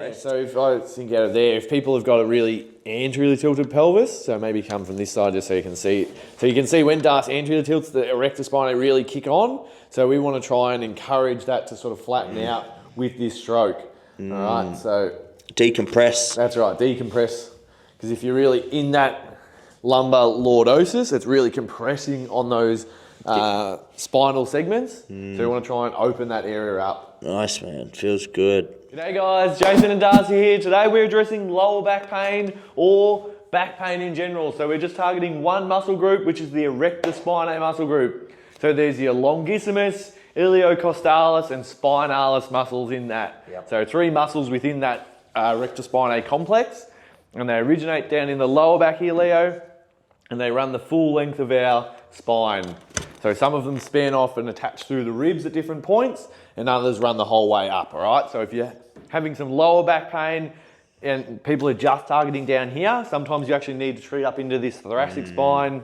compressed. So if I think out of there, if people have got a really anteriorly tilted pelvis, so maybe come from this side just so you can see it. So you can see when Darcy anteriorly tilts, the erector spinae really kick on. So we want to try and encourage that to sort of flatten out with this stroke. All right, so decompress. That's right, decompress. Because if you're really in that lumbar lordosis, it's really compressing on those spinal segments. So you want to try and open that area up. Nice, man. Feels good. G'day guys, Jason and Darcy here. Today we're addressing lower back pain or back pain in general. So we're just targeting one muscle group, which is the Erector Spinae muscle group. So there's your longissimus, iliocostalis and spinalis muscles in that. Yep. So 3 muscles within that Erector Spinae complex, and they originate down in the lower back here, Leo, and they run the full length of our spine. So some of them span off and attach through the ribs at different points, and others run the whole way up, all right? So if you're having some lower back pain and people are just targeting down here, sometimes you actually need to treat up into this thoracic spine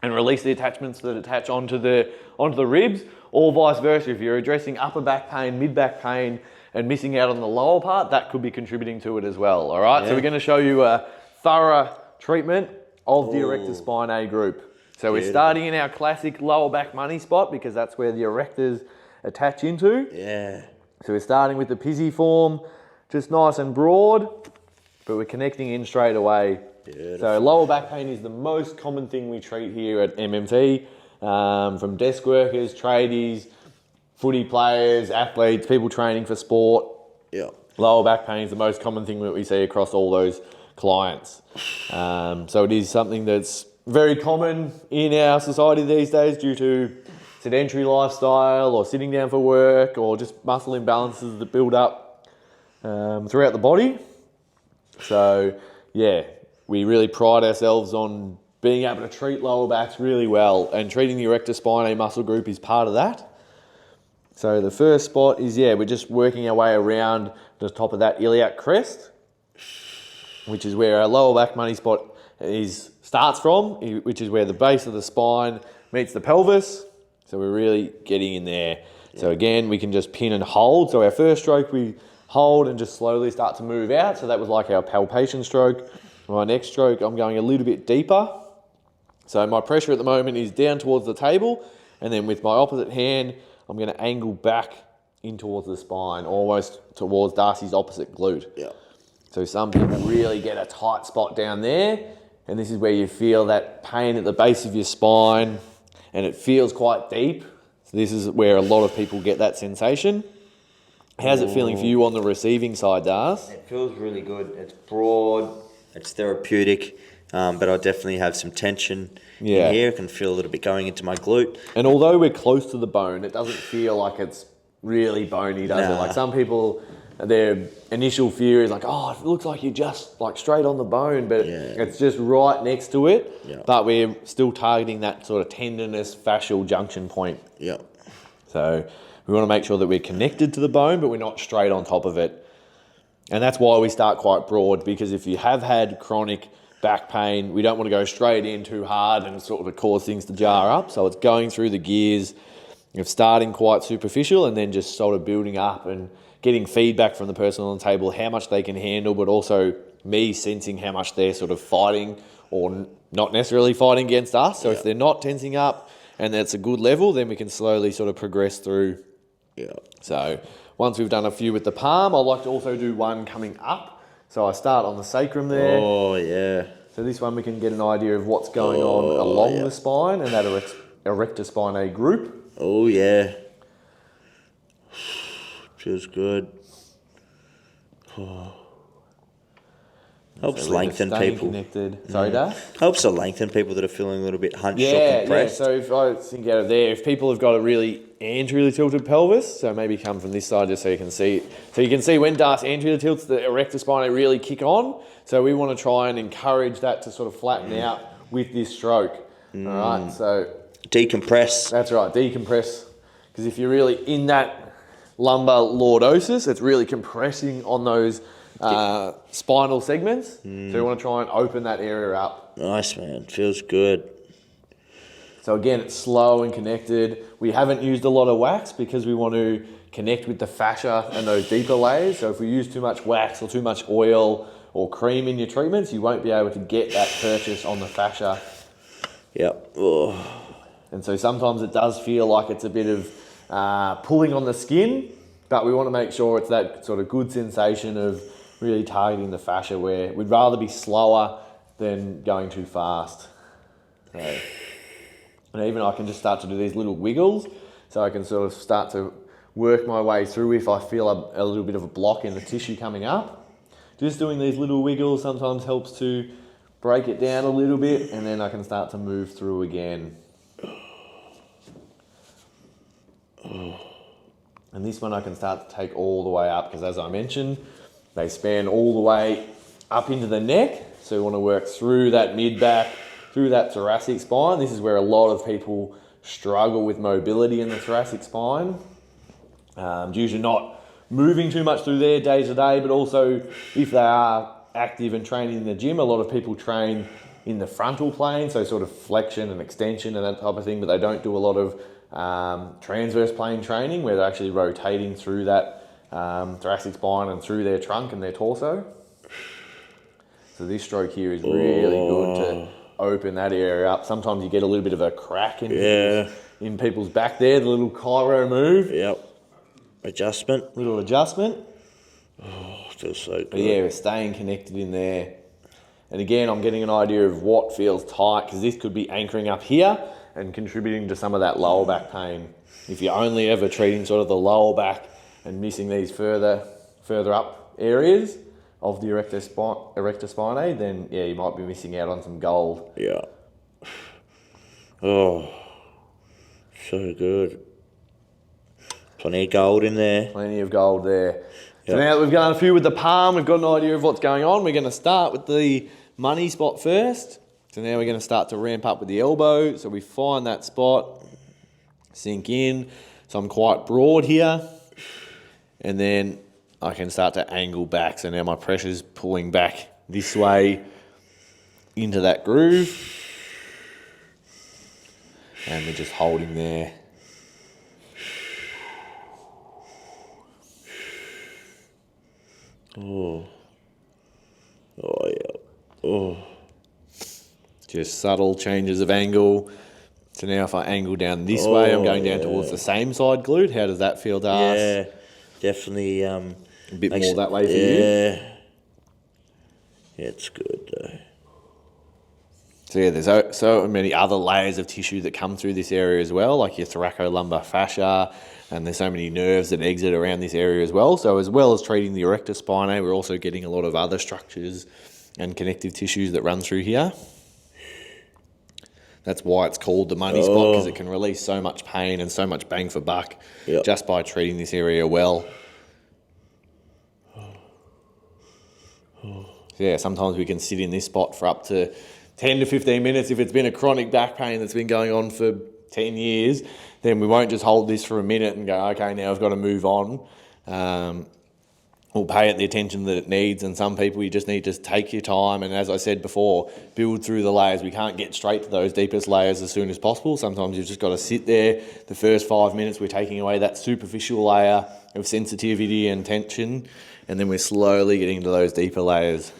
and release the attachments that attach onto the ribs, or vice versa. If you're addressing upper back pain, mid back pain, and missing out on the lower part, that could be contributing to it as well, all right? So we're gonna show you a thorough treatment of the Erector Spinae group. So we're starting in our classic lower back money spot because that's where the erectors attach into. Yeah. So we're starting with the pisiform, just nice and broad, but we're connecting in straight away. Beautiful. So lower back pain is the most common thing we treat here at MMT, from desk workers, tradies, footy players, athletes, people training for sport. Yeah. Lower back pain is the most common thing that we see across all those clients. So it is something that's very common in our society these days due to sedentary lifestyle or sitting down for work or just muscle imbalances that build up throughout the body. So yeah, we really pride ourselves on being able to treat lower backs really well, and treating the Erector Spinae muscle group is part of that. So the first spot is, we're just working our way around the top of that iliac crest, which is where our lower back money spot starts from, which is where the base of the spine meets the pelvis. So we're really getting in there. Yeah. So again, we can just pin and hold. So our first stroke, we hold and just slowly start to move out. So that was like our palpation stroke. My next stroke, I'm going a little bit deeper. So my pressure at the moment is down towards the table, and then with my opposite hand, I'm going to angle back in towards the spine, almost towards Darcy's opposite glute. Yeah. So some people really get a tight spot down there, and this is where you feel that pain at the base of your spine, and it feels quite deep. So this is where a lot of people get that sensation. How's it feeling for you on the receiving side, Darcy? It feels really good. It's broad, it's therapeutic, but I definitely have some tension in here. I can feel a little bit going into my glute. And although we're close to the bone, it doesn't feel like it's really bony, does it? Like some people, their initial fear is like, oh, it looks like you're just like straight on the bone, but it's just right next to it. Yeah. But we're still targeting that sort of tendinous fascial junction point. Yeah. So we want to make sure that we're connected to the bone, but we're not straight on top of it. And that's why we start quite broad, because if you have had chronic back pain, we don't want to go straight in too hard and sort of cause things to jar up. So it's going through the gears of starting quite superficial and then just sort of building up and getting feedback from the person on the table, how much they can handle, but also me sensing how much they're sort of fighting or not necessarily fighting against us. So if they're not tensing up and that's a good level, then we can slowly sort of progress through. Yeah. So once we've done a few with the palm, I'd like to also do one coming up. So I start on the sacrum there. Oh, yeah. So this one we can get an idea of what's going on along the spine and that Erector Spinae group. Oh, yeah. Feels good. Oh. Helps lengthen people. Connected. Sorry, Dad? Helps to lengthen people that are feeling a little bit hunched or compressed. Yeah. So if I think out of there, if people have got a really anteriorly tilted pelvis, so maybe come from this side just so you can see it. So you can see when Darcy anteriorly tilts, the Erector Spinae really kick on. So we want to try and encourage that to sort of flatten out with this stroke. All right, so decompress. That's right, decompress. Because if you're really in that lumbar lordosis, it's really compressing on those spinal segments. So you want to try and open that area up. Nice, man. Feels good. So again, it's slow and connected. We haven't used a lot of wax because we want to connect with the fascia and those deeper layers. So if we use too much wax or too much oil or cream in your treatments, you won't be able to get that purchase on the fascia. Yep. Oh. And so sometimes it does feel like it's a bit of pulling on the skin, but we want to make sure it's that sort of good sensation of really targeting the fascia, where we'd rather be slower than going too fast. So, and even I can just start to do these little wiggles, so I can sort of start to work my way through if I feel a little bit of a block in the tissue coming up. Just doing these little wiggles sometimes helps to break it down a little bit, and then I can start to move through again. And this one I can start to take all the way up, because as I mentioned, they span all the way up into the neck. So we want to work through that mid-back, through that thoracic spine. This is where a lot of people struggle with mobility in the thoracic spine, due to not moving too much through there day to day, but also if they are active and training in the gym, a lot of people train in the frontal plane, so sort of flexion and extension and that type of thing, but they don't do a lot of transverse plane training where they're actually rotating through that thoracic spine and through their trunk and their torso. So this stroke here is really good to open that area up. Sometimes you get a little bit of a crack in people's back there, the little chiro move. Yep. Adjustment. Little adjustment. Oh, feels so good. But yeah, we're staying connected in there. And again, I'm getting an idea of what feels tight, because this could be anchoring up here and contributing to some of that lower back pain. If you're only ever treating sort of the lower back and missing these further up areas of the erector spinae, then yeah, you might be missing out on some gold. Yeah. Oh, so good. Plenty of gold in there. Plenty of gold there. So Yep. now that we've done a few with the palm, we've got an idea of what's going on. We're going to start with the money spot first. So now we're going to start to ramp up with the elbow. So we find that spot, sink in. So I'm quite broad here. And then I can start to angle back. So now my pressure's pulling back this way into that groove. And we're just holding there. Oh. Oh, yeah. Oh. Just subtle changes of angle. So now if I angle down this way, I'm going down towards the same side glute. How does that feel, Darcy? Yeah, definitely. A bit more that way for you? Yeah. It's good, though. So yeah, there's so many other layers of tissue that come through this area as well, like your thoracolumbar fascia, and there's so many nerves that exit around this area as well. So as well as treating the erector spinae, we're also getting a lot of other structures and connective tissues that run through here. That's why it's called the money spot, because it can release so much pain and so much bang for buck just by treating this area well. So yeah, sometimes we can sit in this spot for up to 10 to 15 minutes. If it's been a chronic back pain that's been going on for 10 years, then we won't just hold this for a minute and go, okay, now I've got to move on. We'll pay it the attention that it needs, and some people you just need to take your time, and as I said before, build through the layers. We can't get straight to those deepest layers as soon as possible. Sometimes you've just got to sit there. The first 5 minutes we're taking away that superficial layer of sensitivity and tension, and then we're slowly getting to those deeper layers.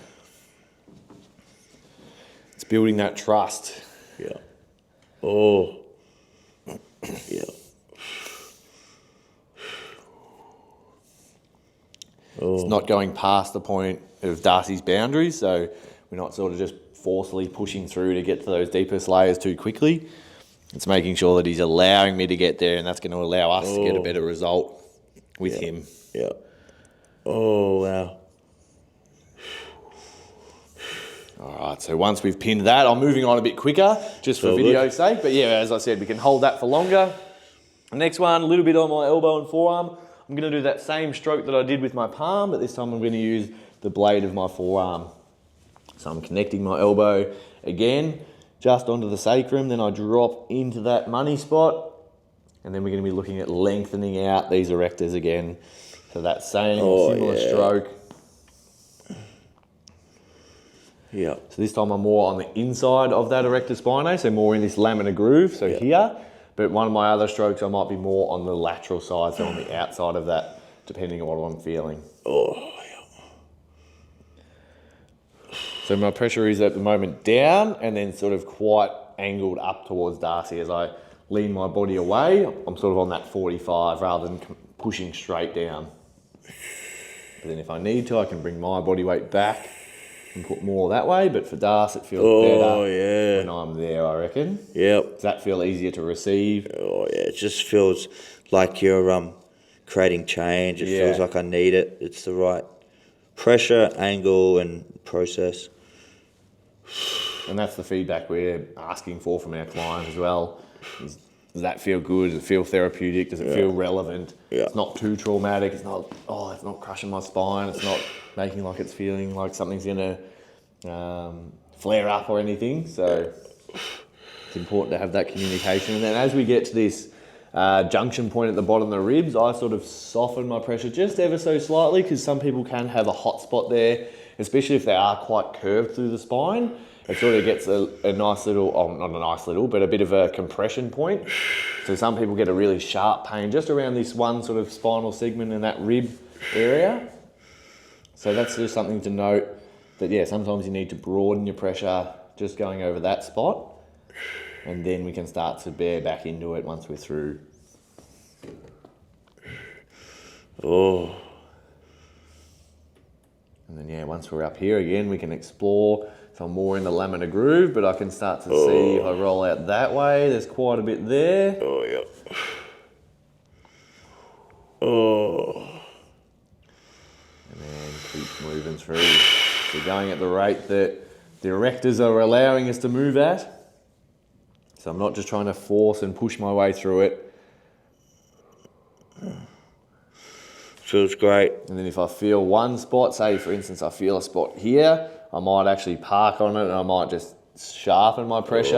It's building that trust. Yeah. Oh. Yeah. It's not going past the point of Darcy's boundaries, so we're not sort of just forcefully pushing through to get to those deepest layers too quickly. It's making sure that he's allowing me to get there, and that's going to allow us to get a better result with him. Yeah. Oh, wow. All right, so once we've pinned that, I'm moving on a bit quicker just for video's sake. But yeah, as I said, we can hold that for longer. The next one, a little bit on my elbow and forearm. I'm going to do that same stroke that I did with my palm, but this time I'm going to use the blade of my forearm. So I'm connecting my elbow again, just onto the sacrum, then I drop into that money spot, and then we're going to be looking at lengthening out these erectors again. So that same similar stroke. Yeah. So this time I'm more on the inside of that erector spinae, so more in this laminar groove, so here. But one of my other strokes, I might be more on the lateral side, so on the outside of that, depending on what I'm feeling. Oh, So my pressure is at the moment down and then sort of quite angled up towards Darcy. As I lean my body away, I'm sort of on that 45 rather than pushing straight down. But then if I need to, I can bring my body weight back and put more that way. But for Darcy, it feels better when I'm there, I reckon. Yep. Does that feel easier to receive? Oh, yeah. It just feels like you're creating change. It feels like I need it. It's the right pressure, angle, and process. And that's the feedback we're asking for from our clients as well. Does that feel good? Does it feel therapeutic? Does it feel relevant? Yeah. It's not too traumatic. It's not, it's not crushing my spine. It's not making like it's feeling like something's going to flare up or anything. So it's important to have that communication. And then as we get to this junction point at the bottom of the ribs, I sort of soften my pressure just ever so slightly, because some people can have a hot spot there, especially if they are quite curved through the spine. It sort of gets a nice little, not a nice little, but a bit of a compression point. So some people get a really sharp pain just around this one sort of spinal segment in that rib area. So that's just something to note, that sometimes you need to broaden your pressure just going over that spot. And then we can start to bear back into it once we're through. Oh. And then once we're up here again, we can explore. So I'm more in the laminar groove, but I can start to see if I roll out that way, there's quite a bit there. Oh, yeah. Oh. And then keep moving through. So going at the rate that the erectors are allowing us to move at. So I'm not just trying to force and push my way through it. Feels great. And then if I feel one spot, say for instance I feel a spot here, I might actually park on it and I might just sharpen my pressure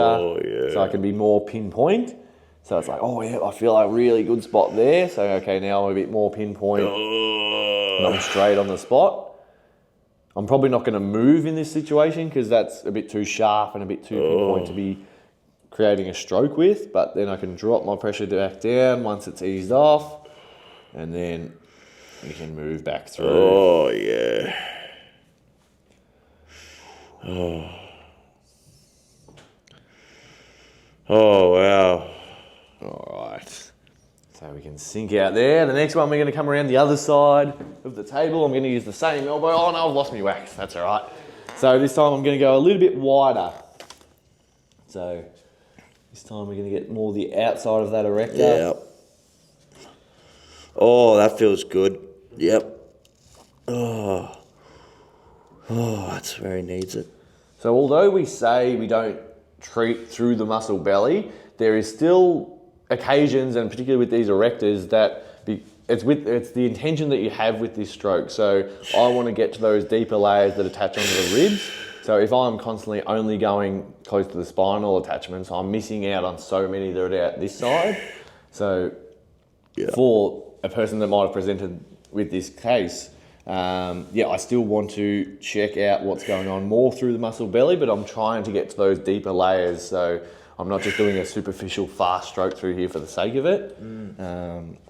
so I can be more pinpoint. So it's like, I feel a really good spot there. So okay, now I'm a bit more pinpoint and I'm straight on the spot. I'm probably not going to move in this situation because that's a bit too sharp and a bit too pinpoint to be creating a stroke with, but then I can drop my pressure back down once it's eased off, and then we can move back through. Oh, yeah. Oh. Oh, wow. All right. So we can sink out there. The next one, we're going to come around the other side of the table. I'm going to use the same elbow. Oh, no, I've lost my wax. That's all right. So this time I'm going to go a little bit wider. So this time we're going to get more the outside of that erector. Yeah. Oh, that feels good. Yep. Oh, that's where he needs it. So although we say we don't treat through the muscle belly, there is still occasions, and particularly with these erectors, that it's the intention that you have with this stroke. So I want to get to those deeper layers that attach onto the ribs. So if I'm constantly only going close to the spinal attachments, I'm missing out on so many that are out this side. So for a person that might have presented with this case, I still want to check out what's going on more through the muscle belly, but I'm trying to get to those deeper layers. So I'm not just doing a superficial fast stroke through here for the sake of it.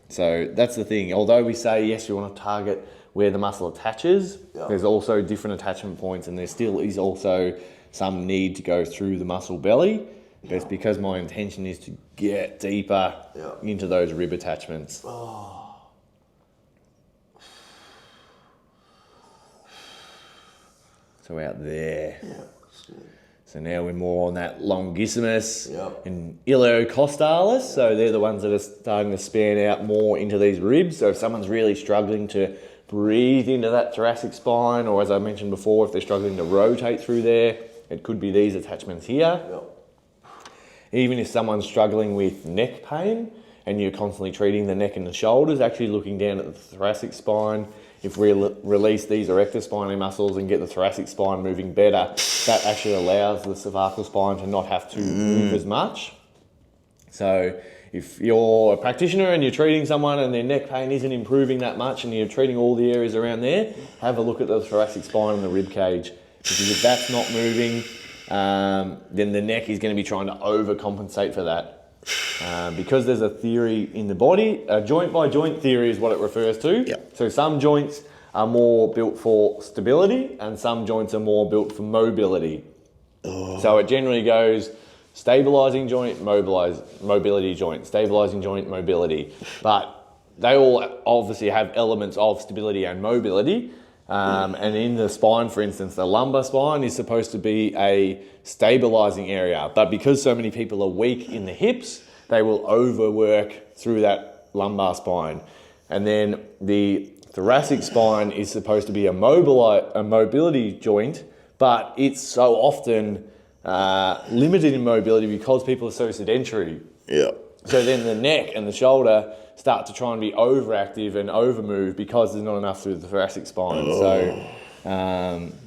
So that's the thing. Although we say, yes, you want to target where the muscle attaches, there's also different attachment points, and there still is also some need to go through the muscle belly. But it's because my intention is to get deeper into those rib attachments. So out there. So now we're more on that longissimus and iliocostalis. So they're the ones that are starting to span out more into these ribs. So if someone's really struggling to breathe into that thoracic spine, or as I mentioned before, if they're struggling to rotate through there, it could be these attachments here. Even if someone's struggling with neck pain and you're constantly treating the neck and the shoulders, actually looking down at the thoracic spine, if we release these erector spinae muscles and get the thoracic spine moving better, that actually allows the cervical spine to not have to move as much. So if you're a practitioner and you're treating someone and their neck pain isn't improving that much and you're treating all the areas around there, have a look at the thoracic spine and the rib cage. Because if that's not moving, then the neck is going to be trying to overcompensate for that. Because there's a theory in the body, a joint by joint theory is what it refers to. Yep. So some joints are more built for stability and some joints are more built for mobility. So it generally goes stabilizing joint, mobility joint, stabilizing joint, mobility. But they all obviously have elements of stability and mobility. And in the spine, for instance, the lumbar spine is supposed to be a stabilizing area. But because so many people are weak in the hips, they will overwork through that lumbar spine. And then the thoracic spine is supposed to be a mobility joint, but it's so often limited in mobility because people are so sedentary. Yeah. So then the neck and the shoulder start to try and be overactive and overmove because there's not enough through the thoracic spine. So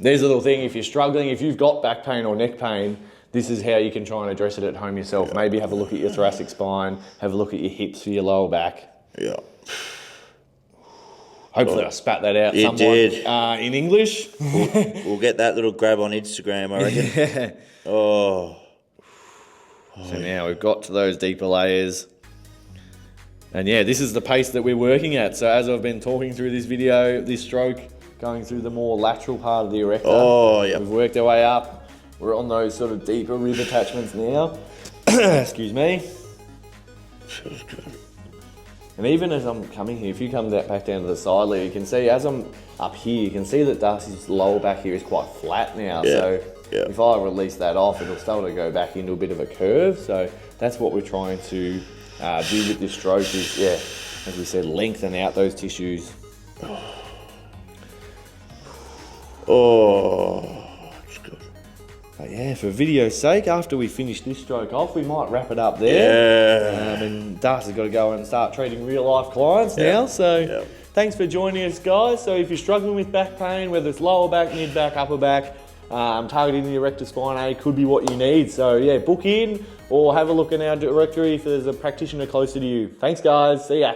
there's a little thing, if you're struggling, if you've got back pain or neck pain, this is how you can try and address it at home yourself. Yeah. Maybe have a look at your thoracic spine, have a look at your hips for your lower back. Yeah. Hopefully I spat that out you somewhat did. In English. We'll get that little grab on Instagram, I reckon. Yeah. Oh. So now we've got to those deeper layers. And yeah, this is the pace that we're working at. So as I've been talking through this video, this stroke, going through the more lateral part of the erector. Oh, yeah. We've worked our way up. We're on those sort of deeper rib attachments now. Excuse me. Feels good. And even as I'm coming here, if you come back down to the side layer, you can see as I'm up here, you can see that Darcy's lower back here is quite flat now. Yeah. So Yeah. if I release that off, it'll start to go back into a bit of a curve. So that's what we're trying to do with this stroke is, yeah, as we said, lengthen out those tissues. Oh, that's good. But yeah, for video's sake, after we finish this stroke off, we might wrap it up there. Yeah. And Darcy's got to go and start treating real life clients now. So thanks for joining us, guys. So if you're struggling with back pain, whether it's lower back, mid back, upper back, targeting the erector spinae could be what you need. So yeah, book in or have a look in our directory if there's a practitioner closer to you. Thanks, guys. See ya.